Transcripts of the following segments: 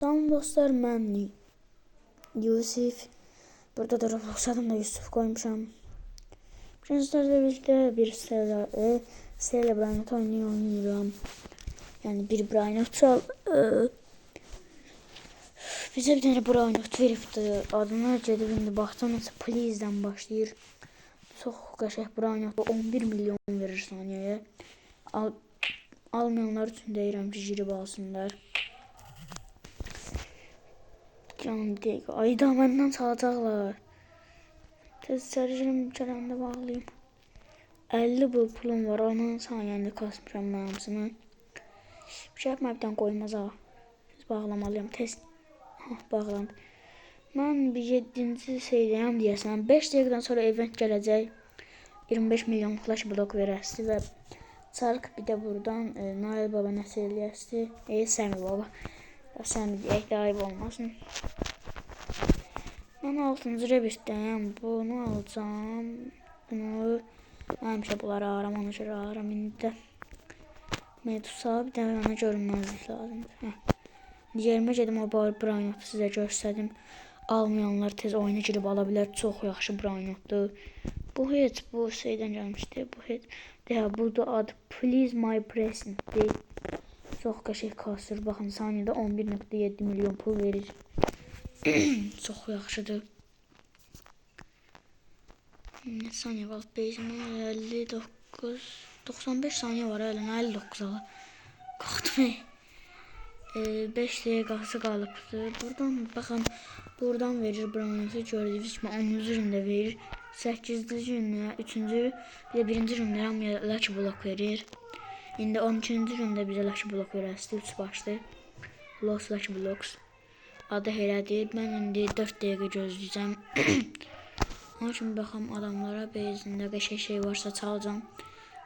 Salam dostlar, mən Yusif. Burada da Roblox adımda Yusuf koymuşam. Bugün sizlerle birlikte bir Stella Brainot oynuyorum. Yani bir Brainot çal. Bize bir tane Brainot veribdi. Adına gedib indi baxsam nəsə Please-dən başlayır. Çox qəşəng Brainot 11 milyon verir saniyəyə. Almayanlar üçün deyirəm ki, girib alsınlar. Canım deyək. Ayda məndən çalacaqlar. Tez içəri girim, gələndə bağlayayım. 50 bu pulum var. Onun sayəndə kasmışam mən hamısını. Bir şey yapmayıbdan qoymaz ha. Tez bağlamalıyım. Tez. Bağlandı. Mən bir 7-ci seydəyəm deyəsən. 5 dəqiqədən sonra event gələcək. 25 milyon flash blok verəsi və çarıq bir də buradan Nail Baba nəsə eləyəsi. Səmi Baba. Səmi deyək də ayıb olmasın. Mən 6-cı rebirtdəyəm. Bunu alacağım. Bunu həmişə bunları aram, ona görə aram. İndi də Medusa bir də ona görünməzlik lazımdır. Yerimə gedim o Brainotu sizə göstərdim. Almayanlar tez oyuna girib ala bilər. Çox yaxşı Brainotdur. Bu heç bu şeydən gəlmişdi. Bu heç burada adı Please My Present'dir. Çox qəşəng kasır. Baxın saniyədə 11.7 milyon pul verir. Çox yaxşıdır. Ne saniyə qalıb bezimə? 59 95 saniyə var hələ. 59 ala. Qalxdım. 5 dəqiqəsi qalıbdı. Buradan baxın, buradan verir Brainotu gördüyünüz kimi 10-cu gündə verir. 8-ci gündə, 3-cü, bir də 1-ci gündə hamıya Lucky Block verir. İndi 12-ci gündə bizə Lucky Block verəsi 3 başlı. Los Lucky Blocks. Adı elədir. Mən indi 4 dəqiqə gözləyəcəm. Onun üçün baxım adamlara bezində qəşəng şey varsa çalacağım.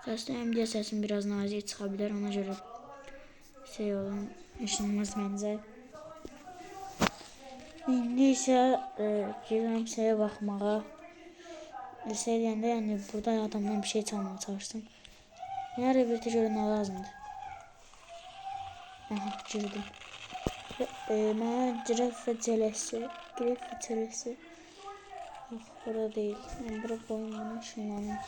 Səsləyəm deyə səsim biraz nazik çıxa bilər. Ona görə şey olun. İşinməz məncə. İndi isə girəm şeyə baxmağa. Şey deyəndə yəni burada adamdan bir şey çalmağa çalışsın. Yəni rebirtə görə nə lazımdır? Aha, girdim. Mənə giraf və cələsi. Yox, bura deyil. Mən bura qoyum bunu, şunlanım.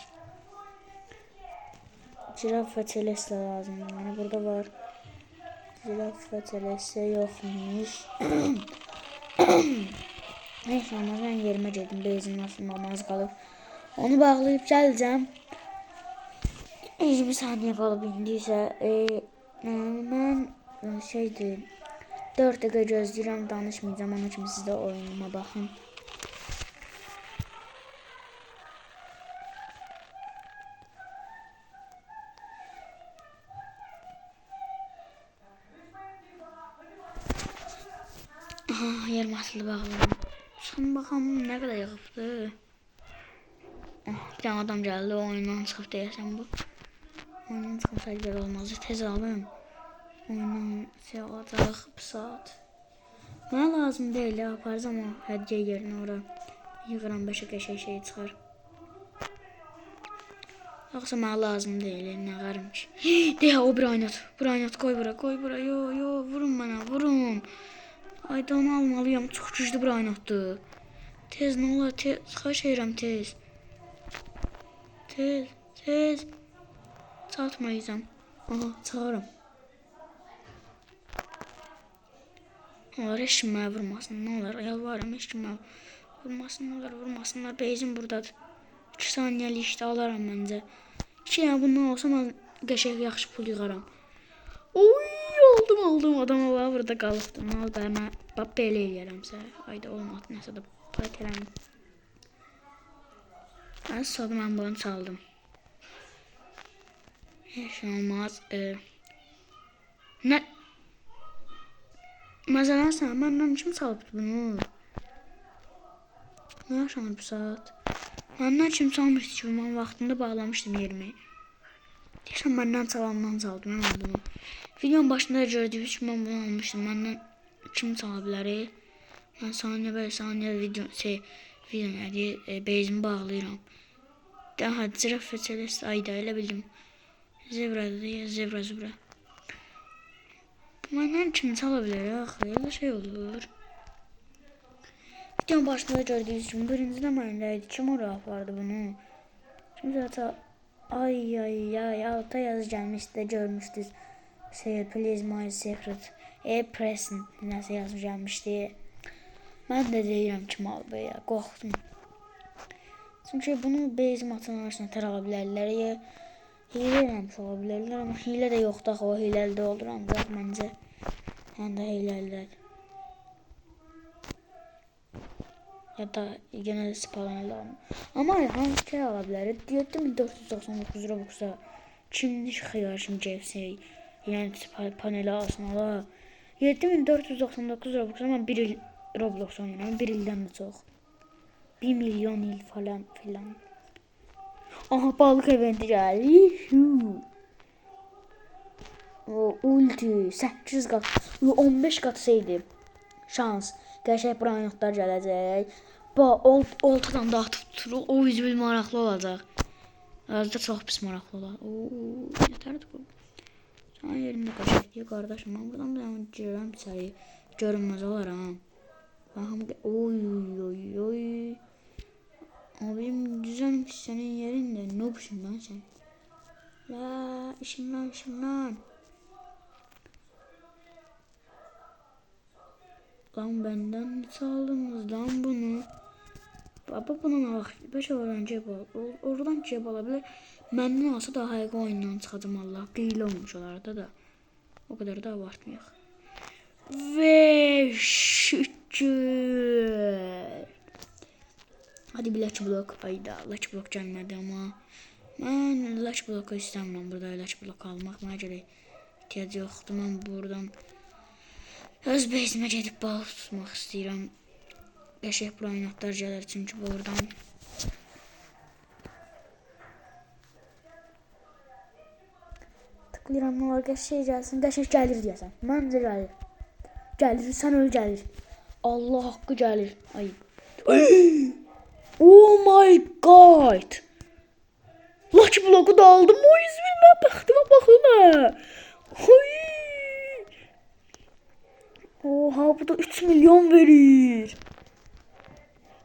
Giraf və cələsi lazımdır. Mənə burada var. Giraf və cələsi yoxmuş. Neyse, ama mən yerimə gedim. Bezin nasıl qalıb. Onu bağlayıb gələcəm. 20 saniyə qalıb indi isə. Mən şeydir. 4 dəqiqə gözləyirəm, danışmayacağım. Onun kimi siz də oyunuma baxın. Aha, yerim asılı bağlayalım. Son baxam nə qədər yığıbdı. Bir tane adam gəldi, oyundan çıxıb deyəsən bu. Oyundan çıxıb belə olmazdı. Tez alın. Oyundan şey alacaq bu saat. Mənə lazım deyil ya, aparacam o hədiyyə yerinə ora. Yığıram 5-ə qəşəng şey çıxar. Yoxsa mənə lazım deyil, nə qarım ki. Deyə o Brainot qoy bura. Yo, vurun mənə, vurun. Ayda onu almalıyam, çox güclü Brainotdur. Tez nə olar, xahiş edirəm tez. Tez. Çatmayacağım. Aha, çağırım. Onlar heç kim mənə vurmasın, nə olar, yalvarım, heç kim mənə vurmasınlar, beyzim buradadır. 2 saniyəlik işdə alaram məncə. 2 yəni bundan olsa mən qəşəng yaxşı pul yığaram. Oy, aldım, adama var, burada qalıbdım. Nə oldu, mən belə eləyərəmsə, ayda olmadı, nəsə də payt eləmim. Sonra mən bunu çaldım. Heç olmaz. Nə? Məsələn, məndən kim çalıbdı bunu? Nə yaşanır bu saat? Məndən kim çalmışdı ki, mən vaxtında bağlamışdım yerimi. Deyəsən, məndən çalandan çaldım mən bunu. Videonun başında gördüyünüz kimi mən bunu almışdım. Məndən kim çala bilər? Mən saniyə video nədir, bezimi bağlayıram. Daha ciraf və çələst ayda elə bildim. Zebra. Məndən kim çala bilər axı? Elə şey olur. Videonun başında gördüyünüz kimi birinci də məndə idi. Kim ora apardı bunu? Kimsə ay alta yazı gəlmişdi də görmüşdünüz. Say please my secret. Present nəsə yazmış gəlmişdi. Mən də deyirəm kim aldı ya. Qorxdum. Çünki bunu base matın arasına tər ala bilərlər. Hile eləmiş ola bilərlər, amma hile də yoxdur axı, o hiləli də olur ancaq məncə. Həm də hiləlidir. Ya da yenə də spalan elə almış. Amma hansı ki ala bilər? 7499 Robux'a kimmiş xiyar kimi gəlsək, yəni paneli alsın ala. 7499 Robux'a mən 1 il Roblox oynayıram, 1 ildən də çox. 1 milyon il falan filan. Aha balık eventi geldi. O ulti 800 kat 15 kat saydı. Şans. Gerçek branyotlar gələcək. Oltadan da atıb tutur. O üzül maraqlı olacaq. Az da çox pis maraqlı olacaq. Yetərdir bu. Sən yerində qaçaq qardaşım. Mən buradan da girərəm içəri. Görünməz olaram. Baxım. Oy. Abim düzenmiş senin yerinde. Noobsun lan sen. La işimlan. Lan benden çaldınız lan bunu. Baba buna bak. 5 oradan cep al. Oradan cep alabilir. Məndən olsa daha həqiqi oyundan çıxacam Allah. Qeyli olmuş onlarda da. O kadar da abartmayaq. Ve şükür. Hadi bir Lucky Block. Ayda Lucky Block gelmedi ama. Ben Lucky Block'u istemiyorum. Burada Lucky Block almak. Bana göre ihtiyacı yoktu. Ben buradan öz base'ime gedib balıq tutmaq istəyirəm. Qəşəng branyotlar gəlir çünki buradan. Tıklayıram ne var qəşəng gəlsin. Qəşəng gəlir deyəsən. Məncə gəlir. Gəlir, sən öl gəlir. Allah haqqı gəlir. Ay. Oh my god. Lucky Block'u da aldım. O yüzden baxdıma baxın. Oha bu da 3 milyon verir.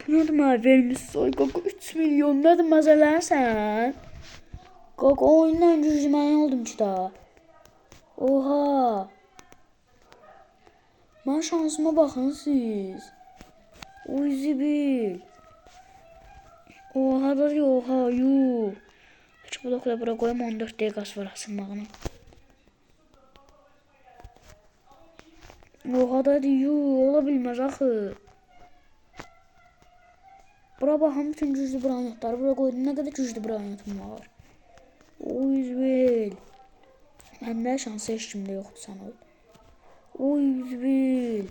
Bu ne demek vermiş soy Gogo 3 milyon ne demek sen? Gogo oyundan cüzmen oldum ki daha. Oha. Ben şansıma bakın siz. O yüzü bil. Oha da oha yuh. Hiç blokla bura koyayım 14 dakikası var asılmağına. Oha da yuh olabilmez axı. Bura baxın bütün güclü branyotları bura koydum. Ne kadar güclü branyotum var. O yüzbil. Məndə şansı heç kimdə yoxdur sən ol. O yüzbil.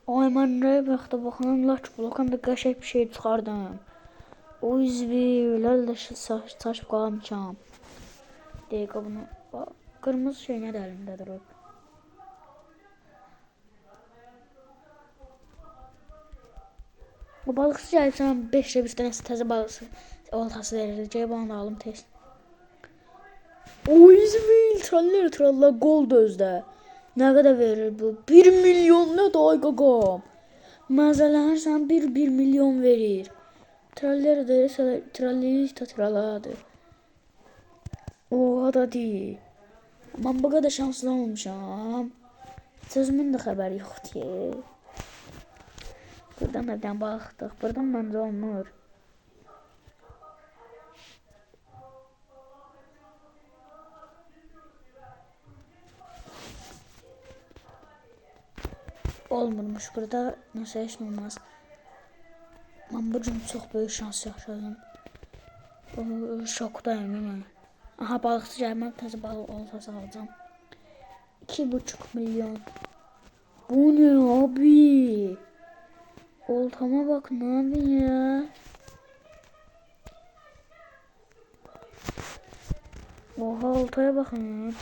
Ay mən nəyə baxda baxanım Lucky Block'dan da qəşəng bir şey çıxardım. O yüzbil. Əldə saçıb qalmışam. Dəqiqə bunu. Qırmızı şey nədir əlimdə durub? O balıqçı gəlib sən 5 bir dənəsi təzə balıqçı oltası verir. Gəlib onu da alım tez. O yüzbil. Tralla gold özdə. Nə qədər verir bu? 1 milyon nə day qaqam? Məzələnirsən 1 milyon verir. Tralleri de tralleri. Oha da değil. Ben bu kadar şanslı olmuşam. Sözümün de xəbəri yoxdur. Buradan evdən baxdıq. Buradan məncə olmur. Olmurmuş burada. Nasıl heç olmaz. Ben bu gün çox böyük şans yaşadım. Şokdayım mən. Aha balıqçı gəlməm təzə balıq oltası alacağım. 2,5 milyon. Bu ne abi? Oltama bak ne abi ya? Oha oltaya bakın.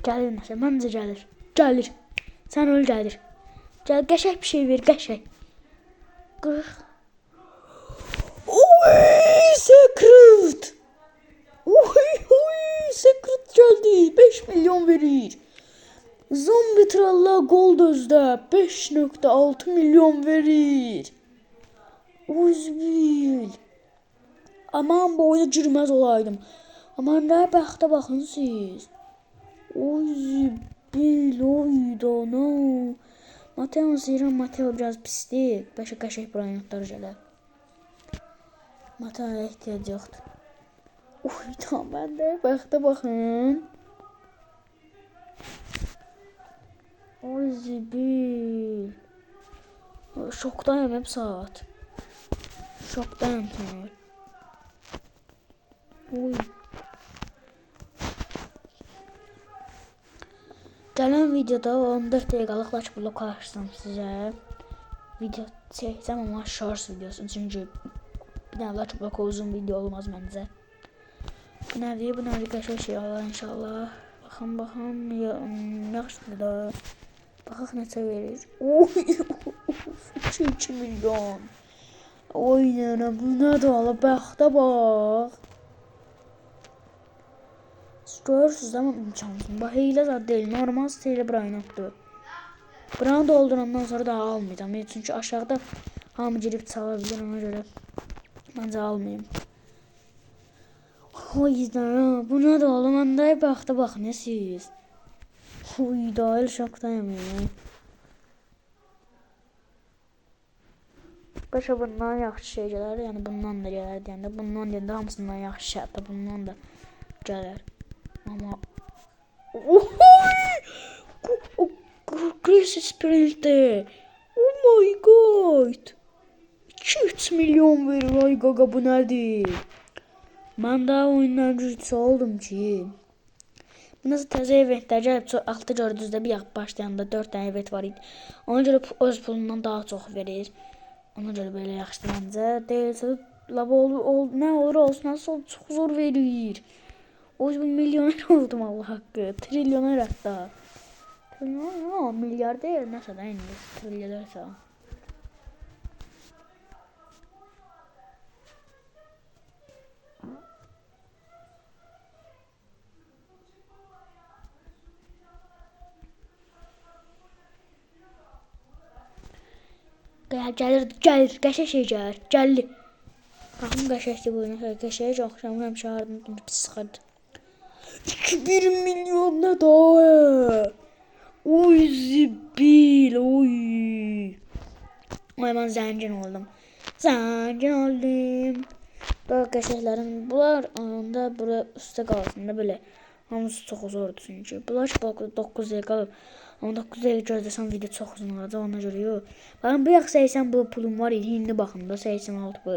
Gəlir nəsə, məncə gəlir. Gəlir. Sən öl gəlir. Gəl qəşəng bir şey ver, qəşəng. 40. Oy, secret. Oy, secret geldi. 5 milyon verir. Zombi tralla gold özdə 5.6 milyon verir. Uzbil. Aman bu oyuna girməz olaydım. Aman da bəxtə baxın siz. Uzbil oydana. Mateo zira Mateo biraz pisdir. Başa qəşəng bryantlar gələr. Mateo'ya ehtiyac yoxdur. Tamam ben de bəxtə baxın. Zibil. Şokdayım hep saat. Şokdayım tamam. Gələn videoda 14 dəqiqəlik laç blok açsam sizə. Video çəkəcəm amma shorts videosu. Çünki bir dənə laç blok uzun video olmaz məncə. Bu nədir qəşəng şey Allah inşallah. Baxın, yaxşıdır da. Baxaq neçə verir. 2 milyon. Oy nənə, bu nədir ala, bəxtə bax. Görürsünüz amma imkansız. Bax, hiylə zad deyil, normal steyli Brainotdur. Brainot doldurandan sonra daha almayacağım. Çünki aşağıda hamı girib çala bilir, ona görə məncə almayayım. O yüzden bu ne de oğlum andaya baktı bak ne siz. Uyda el şoktayım ya. Başa bundan yaxşı şey gələr, yani bundan da gələr deyəndə, bundan deyəndə hamısından yaxşı şey, hətta bundan da gələr. Amma Chris Sprint'te. Oh my god. 2-3 milyon verir ay gaga, bu nədir? Ben daha oyundan güclü oldum ki. Bu nasıl təzə eventlər gəlib altı gördüyünüzdə bir başlayanda 4 tane event var idi. Ona görə öz pulundan daha çox verir. Ona görə belə yaxşı məncə. Deyilsə nə olur olsun, nasıl çox zor verir. O yüzden milyoner oldum Allah haqqı. Trilyoner hatta. Trilyoner milyar değil, nəsə də indi. Trilyonersə. Gəlir, qəşəng şey gəlir, gəlir. Baxın qəşəngdir bu oyuna, qəşəng oxşamır, həmişə ardından pis çıxardı. 2 milyon nə daha? Oy zibil, oy. Ay mən zəngin oldum. Daha qəşənglərim bunlar anda bura üstə qalsın da belə. Hamısı çox zordur çünki. Bunlar 9 dəqiqə qalıb. Ama 9 dəqiqə gözləsəm video çox uzun olacaq, ona görə yox. Baxın, bu yax 80 bu pulum var idi, indi baxın da 86 bu.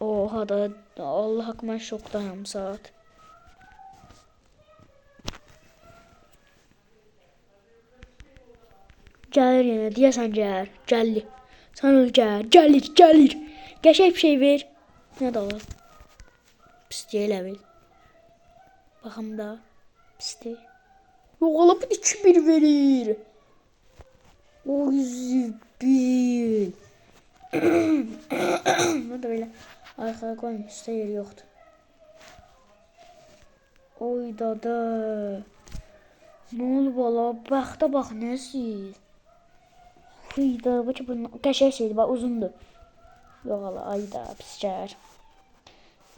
Oha da, Allah haqqı mən şokdayım saat. Gəlir yenə, deyəsən gəlir, gəlir. Sən öl gəlir. Qəşəng bir şey ver. Nə də olur? Pisliyə elə bil. Baxım da, pisliyə. Yoxalıb 2-1 verir. O zibil. Bu da böyle arkaya koymuş, üstte yeri yoktu. Oy dada. Ne oldu valla? Baxda bax ne siz? Oy da, bak bu qəşəng şeydi, bak uzundu. Yok valla, ay da piscər.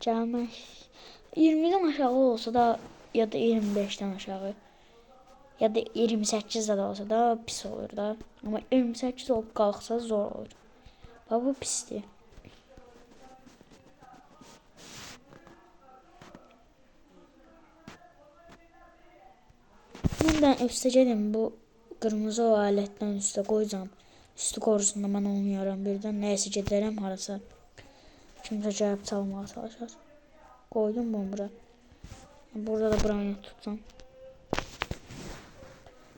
Gəlmək 20'den aşağı olsa da ya da 25'ten aşağı. Ya da 28'de de olsa da pis olur da. Ama 28 olup kalksa zor olur. Bak bu pisti. Ben üsteceğim bu kırmızı o aletten üste koyacağım. Üstü korusunda ben olmuyorum birden. Neyse giderim harasa. Kimse cevap çalmaya çalışır. Koydum bunu. Burada da buraya tutsam.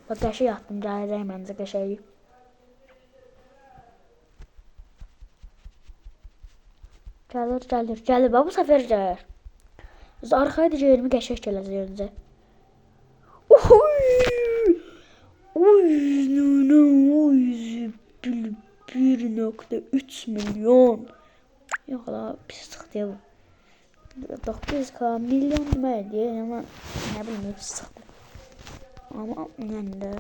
Bak qəşəng atdım, gələcək məncə qəşəng. Gəlir. Bax bu səfər gəlir. Arxaya da 20 qəşəng gələcək öncə. Oy, 1,3 milyon. Yok la pis çıxdı bu. 900k milyon deməkdir amma nə bilim pis çıxdı. Amma yəni də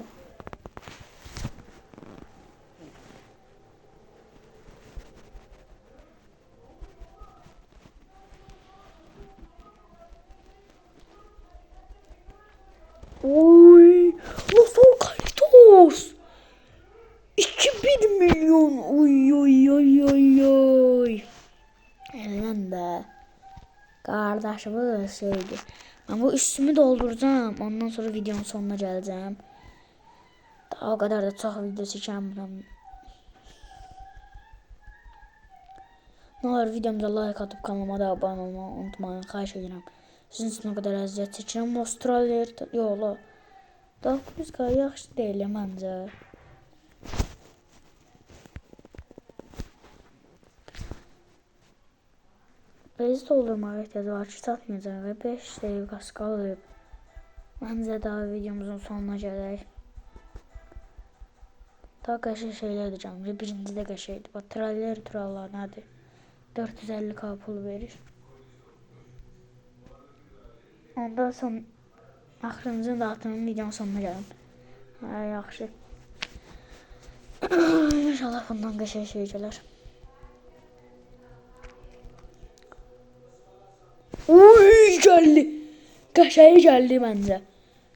oy, Los Alcalitos 2000 milyon. Oy. Elən də qardaşımız şeydi. Ben bu üstümü dolduracağım. Ondan sonra videonun sonuna geleceğim. Daha o kadar da çok video çekemem. Ne olur videomuza like atıp kanalıma da abone olmayı unutmayın. Xahiş edirəm. Sizin üçün o kadar əziyyət çəkirəm. Avustraliya yola. 900k yaxşı deyil məncə. Bezi doldurmağa ihtiyacı var ki satmayacaq ve 5 dəqiqəsi qalıb. Məncə daha videomuzun sonuna gələk. Daha qəşəng şeylər edəcəm. Birinci də qəşəngdir. Bax trailer turallar nədir? 450k pul verir. Ondan sonra axırıncı da atının videonun sonuna gələm. Yaxşı. İnşallah bundan qəşəng şey gələr. Uy geldi. Qəşəng geldi məncə.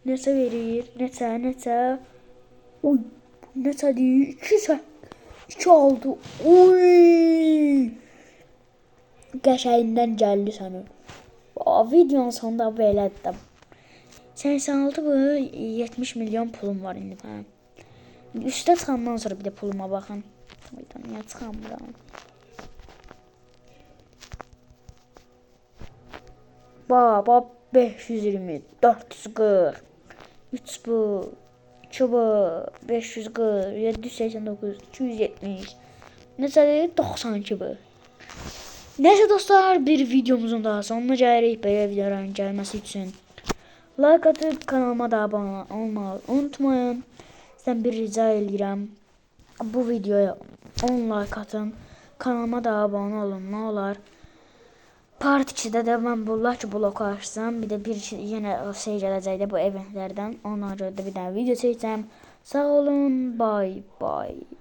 Neçə verir? Neçə? Uy, neçədir? 2 aldı. Uy! Qəşəyindən gəldi sənə. Videonun sonunda belədir. 86 bu 70 milyon pulum var indi mənim. Üstə çıxandan sonra bir də puluma baxın. Niyə çıxamıram? Baba 520, 440, 3 bu, 2 bu, 540, 789, 270, neçədir? 92 bu. Neyse dostlar, bir videomuzun daha sonuna gəlirik. Belə videoların gəlməsi üçün like atıp kanalıma da abone olmayı unutmayın. Sizdən bir rica edirəm. Bu videoya 10 like atın. Kanalıma da abone olun, nə olar. Part 2'də də mən bu Lucky Block açsam, bir də yenə şey gələcəkdə bu eventlərdən. Ona görə də bir dənə video çəkəcəm. Sağ olun, bye.